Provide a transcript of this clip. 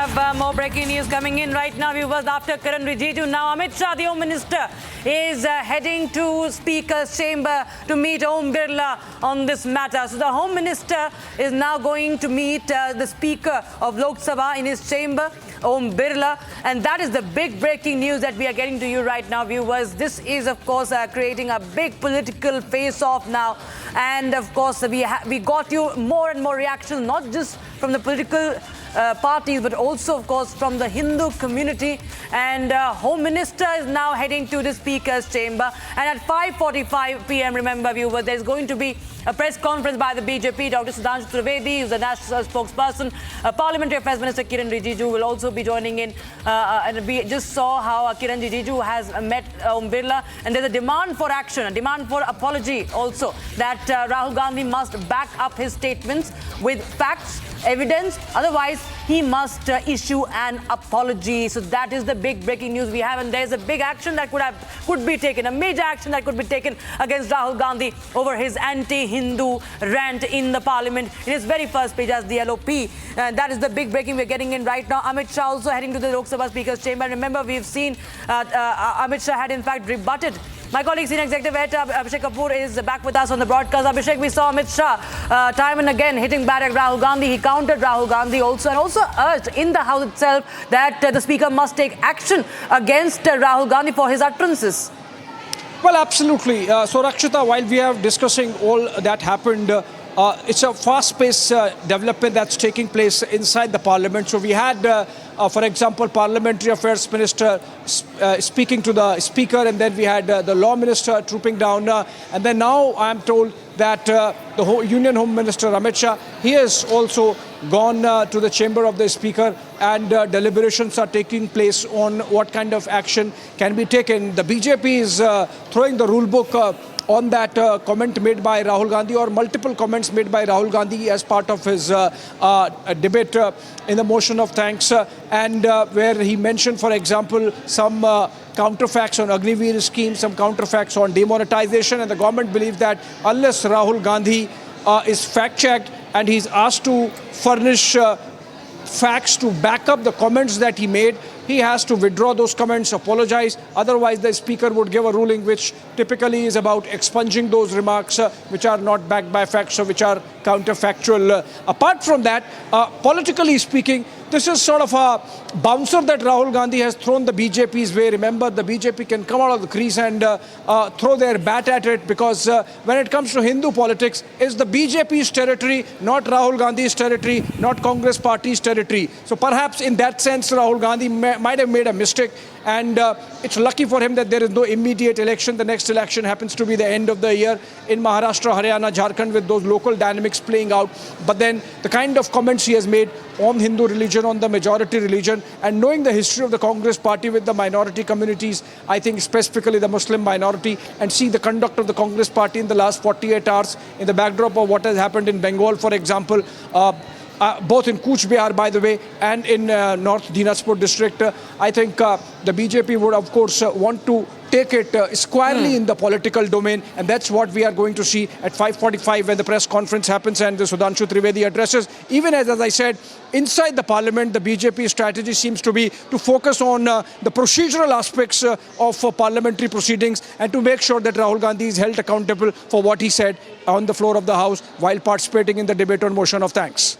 have more breaking news coming in right now, viewers. After Kiran Rijiju, now Amit Shah, the Home Minister, is heading to Speaker's chamber to meet Om Birla on this matter. So the Home Minister is now going to meet the Speaker of Lok Sabha in his chamber, Om Birla, and that is the big breaking news that we are getting to you right now, viewers. This is, of course, creating a big political face-off now, and of course we got you more and more reactions, not just from the political parties, but also, of course, from the Hindu community. And Home Minister is now heading to the Speaker's chamber. And at 5:45 p.m., remember, viewers, there's going to be a press conference by the BJP. Dr. Sudhanshu Trivedi, who's the national spokesperson. Parliamentary Affairs Minister Kiran Rijiju will also be joining in. And we just saw how Kiran Rijiju has met Om Birla. And there's a demand for action, a demand for apology also, that Rahul Gandhi must back up his statements with facts, evidence, otherwise he must issue an apology. So that is the big breaking news we have, and there's a big action that could be taken, a major action that could be taken against Rahul Gandhi over his anti-Hindu rant in the parliament in his very first page as the LOP. That is the big breaking we're getting in right now. Amit Shah also heading to the Lok Sabha Speaker's chamber. Remember, we've seen Amit Shah had in fact rebutted. My colleague, Senior Executive Editor Abhishek Kapoor, is back with us on the broadcast. Abhishek, we saw Amit Shah time and again hitting back at Rahul Gandhi. He countered Rahul Gandhi also, and also urged in the House itself that the Speaker must take action against Rahul Gandhi for his utterances. Well, absolutely. So, Rakshita, while we are discussing all that happened, it's a fast-paced development that's taking place inside the parliament. So we had, for example, Parliamentary Affairs Minister speaking to the Speaker, and then we had the Law Minister trooping down. And then now I'm told that the Union Home Minister, Amit Shah, he has also gone to the chamber of the Speaker, and deliberations are taking place on what kind of action can be taken. The BJP is throwing the rule book on that comment made by Rahul Gandhi, or multiple comments made by Rahul Gandhi as part of his debate in the motion of thanks, and where he mentioned, for example, some counterfacts on Agniveer scheme, some counterfacts on demonetization, and the government believes that unless Rahul Gandhi is fact-checked and he's asked to furnish facts to back up the comments that he made, he has to withdraw those comments, apologize. Otherwise, the Speaker would give a ruling which typically is about expunging those remarks which are not backed by facts or which are counterfactual. Apart from that, politically speaking, this is sort of a bouncer that Rahul Gandhi has thrown the BJP's way. Remember, the BJP can come out of the crease and throw their bat at it, because when it comes to Hindu politics, it's the BJP's territory, not Rahul Gandhi's territory, not Congress Party's territory. So perhaps in that sense, Rahul Gandhi might have made a mistake, and it's lucky for him that there is no immediate election. The next election happens to be the end of the year in Maharashtra, Haryana, Jharkhand, with those local dynamics playing out. But then the kind of comments he has made on Hindu religion, on the majority religion, and knowing the history of the Congress Party with the minority communities, I think specifically the Muslim minority, and see the conduct of the Congress Party in the last 48 hours in the backdrop of what has happened in Bengal, for example, both in Cooch Behar, by the way, and in North Dinajpur district. I think the BJP would, of course, want to take it squarely in the political domain, and that's what we are going to see at 5:45 when the press conference happens and the Sudhanshu Trivedi addresses. Even as I said, inside the parliament, the BJP strategy seems to be to focus on the procedural aspects of parliamentary proceedings, and to make sure that Rahul Gandhi is held accountable for what he said on the floor of the House while participating in the debate on motion of thanks.